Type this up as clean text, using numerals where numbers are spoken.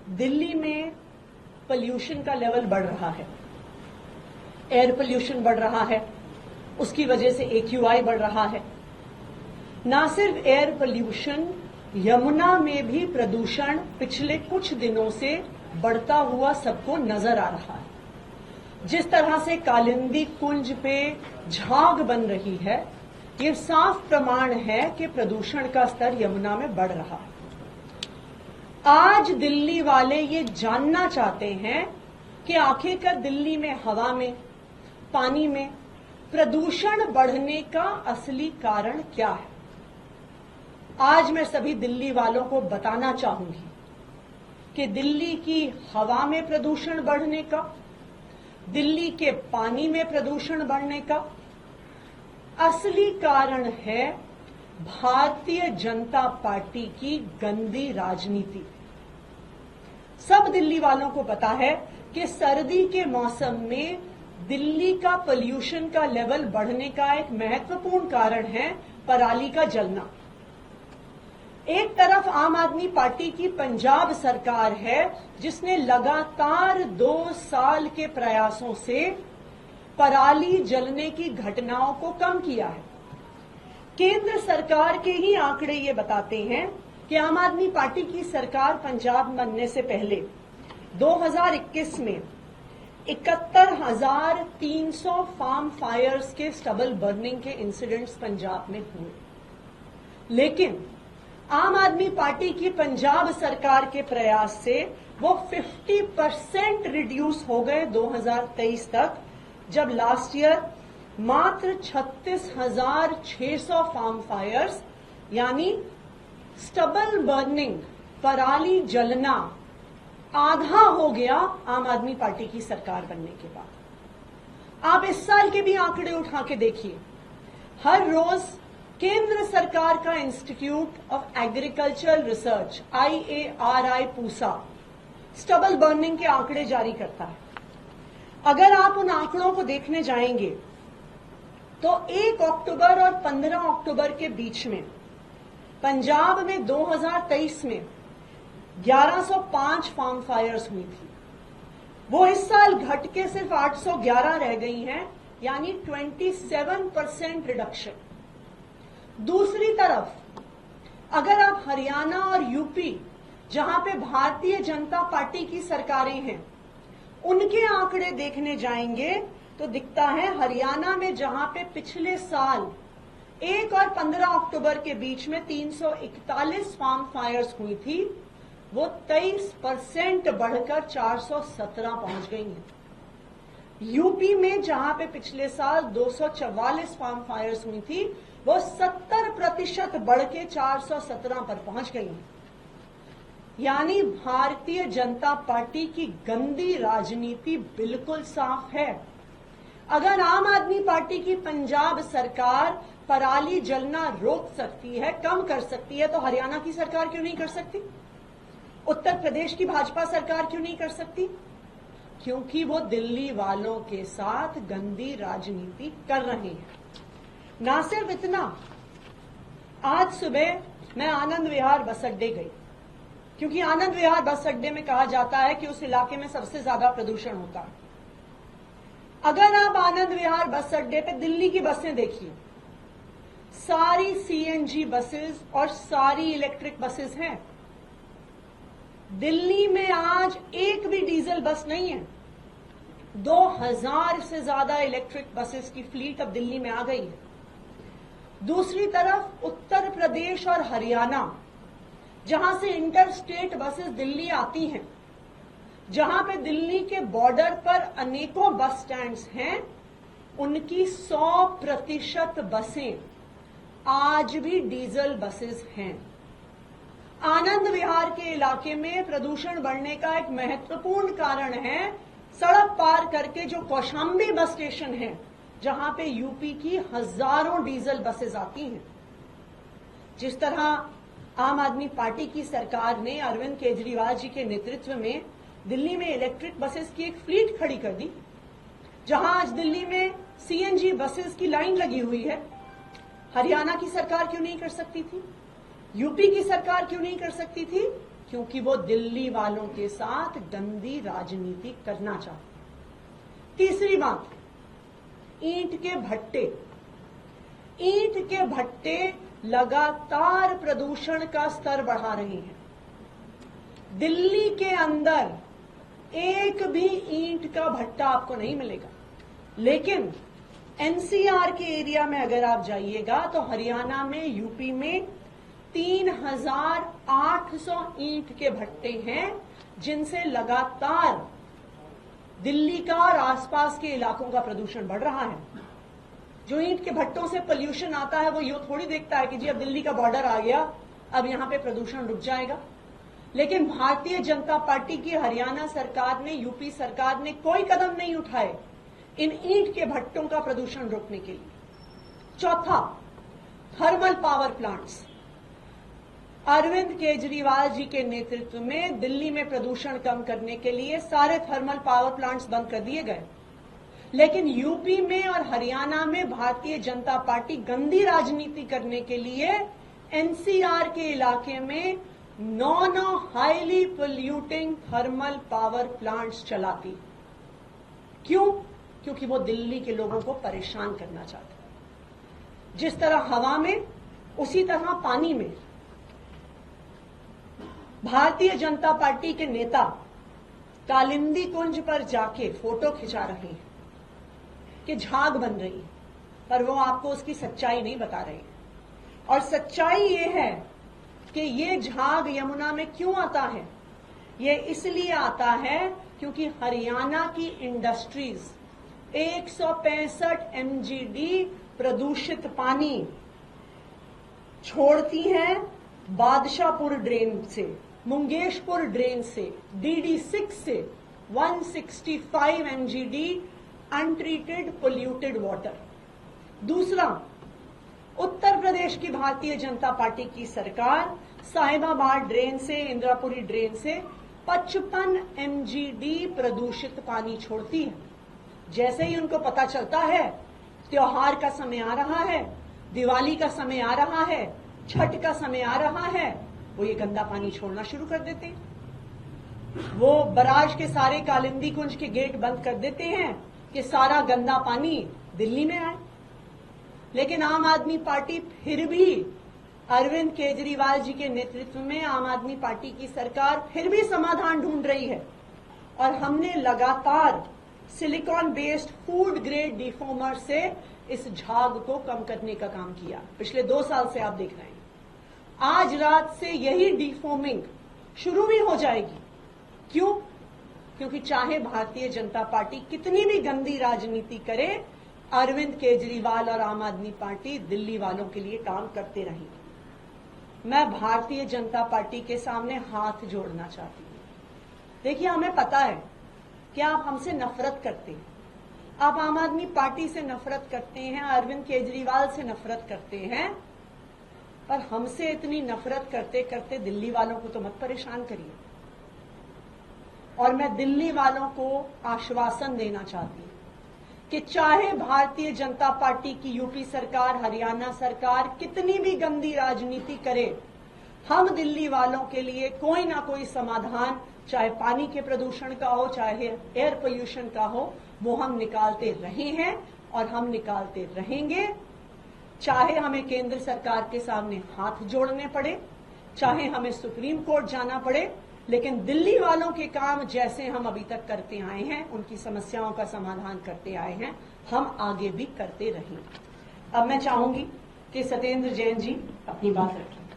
दिल्ली में पोल्यूशन का लेवल बढ़ रहा है, एयर पोल्यूशन बढ़ रहा है, उसकी वजह से AQI बढ़ रहा है। ना सिर्फ एयर पोल्यूशन, यमुना में भी प्रदूषण पिछले कुछ दिनों से बढ़ता हुआ सबको नजर आ रहा है। जिस तरह से कालिंदी कुंज पे झाग बन रही है, ये साफ प्रमाण है कि प्रदूषण का स्तर यमुना में बढ़ रहा है। आज दिल्ली वाले ये जानना चाहते हैं कि आखिरकार दिल्ली में हवा में, पानी में प्रदूषण बढ़ने का असली कारण क्या है। आज मैं सभी दिल्ली वालों को बताना चाहूंगी कि दिल्ली की हवा में प्रदूषण बढ़ने का, दिल्ली के पानी में प्रदूषण बढ़ने का असली कारण है भारतीय जनता पार्टी की गंदी राजनीति। सब दिल्ली वालों को पता है कि सर्दी के मौसम में दिल्ली का पोल्यूशन का लेवल बढ़ने का एक महत्वपूर्ण कारण है पराली का जलना। एक तरफ आम आदमी पार्टी की पंजाब सरकार है जिसने लगातार 2 साल के प्रयासों से पराली जलने की घटनाओं को कम किया है। केंद्र सरकार के ही आंकड़े ये बताते हैं कि आम आदमी पार्टी की सरकार पंजाब बनने से पहले 2021 में 71,300 फार्म फायर्स के स्टबल बर्निंग के इंसिडेंट्स पंजाब में हुए। लेकिन आम आदमी पार्टी की पंजाब सरकार के प्रयास से वो 50% रिड्यूस हो गए 2023 तक, जब लास्ट ईयर मात्र 36,600 फार्म फायर्स यानी स्टबल बर्निंग, पराली जलना आधा हो गया आम आदमी पार्टी की सरकार बनने के बाद। आप इस साल के भी आंकड़े उठा के देखिए। हर रोज केंद्र सरकार का institute of agricultural research IARI Pusa stubble burning के आंकड़े जारी करता है। अगर आप उन आंकड़ों को देखने जाएंगे तो 1 अक्टूबर और 15 अक्टूबर के बीच में पंजाब में 2023 में 1105 फार्म फायर्स हुई थी। वो इस साल घट के सिर्फ 811 रह गई हैं, यानी 27% रिडक्शन। दूसरी तरफ अगर आप हरियाणा और यूपी, जहां पे भारतीय जनता पार्टी की सरकारें हैं, उनके आंकड़े देखने जाएंगे तो दिखता है हरियाणा में जहां पे पिछले साल 1 और 15 अक्टूबर के बीच में 341 फार्म फायर्स हुई थी, वो 23% बढ़कर 417 पहुंच गई हैं। यूपी में जहां पे पिछले साल 244 फार्म फायर्स हुई थी, वो 70% बढ़ के 417 पर पहुंच गई हैं। यानी भारतीय जनता पार्टी की गंदी राजनीति बिल्कुल साफ है। अगर आम आदमी पार्टी की पंजाब सरकार पराली जलना रोक सकती है, कम कर सकती है, तो हरियाणा की सरकार क्यों नहीं कर सकती? उत्तर प्रदेश की भाजपा सरकार क्यों नहीं कर सकती? क्योंकि वो दिल्ली वालों के साथ गंदी राजनीति कर रहे हैं। ना सिर्फ इतना, आज सुबह मैं आनंद विहार बस अड्डे गई, क्योंकि आनंद विहार बस अड्डे में कहा जाता है कि उस इलाके में सबसे ज्यादा प्रदूषण होता है। अगर आप आनंद विहार बस अड्डे पे दिल्ली की बसें देखिए, सारी CNG बसेस और सारी इलेक्ट्रिक बसेस हैं। दिल्ली में आज एक भी डीजल बस नहीं है। 2000 से ज्यादा इलेक्ट्रिक बसेस की फ्लीट अब दिल्ली में आ गई है। दूसरी तरफ उत्तर प्रदेश और हरियाणा, जहां से इंटर स्टेट बसेस दिल्ली आती हैं, जहां पे दिल्ली के बॉर्डर पर अनेकों बस स्टैंड्स हैं, उनकी 100% बसें आज भी डीजल बसेस हैं। आनंद विहार के इलाके में प्रदूषण बढ़ने का एक महत्वपूर्ण कारण है सड़क पार करके जो कौशाम्बी बस स्टेशन है, जहां पे यूपी की हजारों डीजल बसेस आती हैं। जिस तरह आम आदमी पार्टी की सरकार ने अरविंद केजरीवाल जी के नेतृत्व में दिल्ली में इलेक्ट्रिक बसेस की एक फ्लीट खड़ी कर दी, जहां आज दिल्ली में CNG बसेस की लाइन लगी हुई है, हरियाणा की सरकार क्यों नहीं कर सकती थी? यूपी की सरकार क्यों नहीं कर सकती थी? क्योंकि वो दिल्ली वालों के साथ गंदी राजनीति करना चाहते। तीसरी बात, ईंट के भट्टे लगातार प्रदूषण का स्तर बढ़ा रहे हैं। दिल्ली के अंदर एक भी ईंट का भट्टा आपको नहीं मिलेगा, लेकिन एनसीआर के एरिया में अगर आप जाइएगा तो हरियाणा में, यूपी में 3800 ईंट के भट्टे हैं, जिनसे लगातार दिल्ली का और आसपास के इलाकों का प्रदूषण बढ़ रहा है। जो ईंट के भट्टों से पोल्यूशन आता है वो ये थोड़ी देखता है कि जी अब दिल्ली का बॉर्डर आ गया, अब यहां पे प्रदूषण रुक जाएगा। लेकिन भारतीय जनता पार्टी की हरियाणा सरकार ने, यूपी सरकार ने कोई कदम नहीं उठाए इन ईंट के भट्टों का प्रदूषण रोकने के लिए। चौथा, thermal power plants. Arvind Kejriwal ji के नेतृत्व में दिल्ली में प्रदूषण कम करने के लिए सारे थर्मल पावर प्लांट्स बंद कर दिए गए, लेकिन यूपी में और हरियाणा में भारतीय जनता पार्टी गंदी राजनीति करने के लिए एनसीआर के इलाके में 9 highly polluting thermal power plants चलाती। क्यों? क्योंकि वो दिल्ली के लोगों को परेशान करना चाहते हैं। जिस तरह हवा में, उसी तरह पानी में भारतीय जनता पार्टी के नेता कालिंदी कुंज पर जाके फोटो खिंचा रहे हैं कि झाग बन रही है, पर वो आपको उसकी सच्चाई नहीं बता रहे हैं। और सच्चाई ये है कि ये झाग यमुना में क्यों आता है। ये इसलिए आता है क्योंकि हरियाणा की इंडस्ट्रीज 165 MGD प्रदूषित पानी छोड़ती हैं बादशाहपुर ड्रेन से, मुंगेशपुर ड्रेन से, DD6 से 165 MGD अनट्रीटेड पोल्यूटेड वाटर। दूसरा, उत्तर प्रदेश की भारतीय जनता पार्टी की सरकार साहिबाबाद ड्रेन से, इंद्रापुरी ड्रेन से 55 MGD प्रदूषित पानी छोड़ती है। जैसे ही उनको पता चलता है त्योहार का समय आ रहा है, दिवाली का समय आ रहा है, छठ का समय आ रहा है, वो ये गंदा पानी छोड़ना शुरू कर देते हैं। वो बराज के सारे कालिंदी कुंज के गेट बंद कर देते हैं कि सारा गंदा पानी दिल्ली में आए। लेकिन आम आदमी पार्टी फिर भी, अरविंद केजरीवाल जी के नेतृत्व में आम आदमी पार्टी की सरकार फिर भी समाधान ढूंढ रही है। और हमने लगातार सिलिकॉन बेस्ड फूड ग्रेड डिफॉर्मर से इस झाग को कम करने का काम किया। पिछले 2 साल से आप देख रहे हैं। आज रात से यही डिफॉर्मिंग शुरू भी हो जाएगी। क्यों? क्योंकि चाहे भारतीय जनता पार्टी कितनी भी गंदी राजनीति करे, अरविंद केजरीवाल और आम आदमी पार्टी दिल्ली वालों के लिए काम करते रहेंगे। मैं भारतीय जनता पार्टी के सामने हाथ जोड़ना चाहती हूं। देखिए, हमें पता है कि आप हमसे नफरत करते हैं, आप आम आदमी पार्टी से नफरत करते हैं, अरविंद केजरीवाल से नफरत करते हैं, पर हमसे इतनी नफरत करते करते दिल्ली वालों को तो मत परेशान करिए। और मैं दिल्ली वालों को आश्वासन देना चाहती हूं कि चाहे भारतीय जनता पार्टी की यूपी सरकार, हरियाणा सरकार कितनी भी गंदी राजनीति करे, हम दिल्ली वालों के लिए कोई ना कोई समाधान, चाहे पानी के प्रदूषण का हो, चाहे एयर पोल्यूशन का हो, वो हम निकालते रहे हैं और हम निकालते रहेंगे। चाहे हमें केंद्र सरकार के सामने हाथ जोड़ने पड़े, चाहे हमें सुप्रीम कोर्ट जाना पड़े, लेकिन दिल्ली वालों के काम जैसे हम अभी तक करते आए हैं, उनकी समस्याओं का समाधान करते आए हैं, हम आगे भी करते रहेंगे। अब मैं चाहूंगी कि सत्येंद्र जैन जी अपनी बात रखें।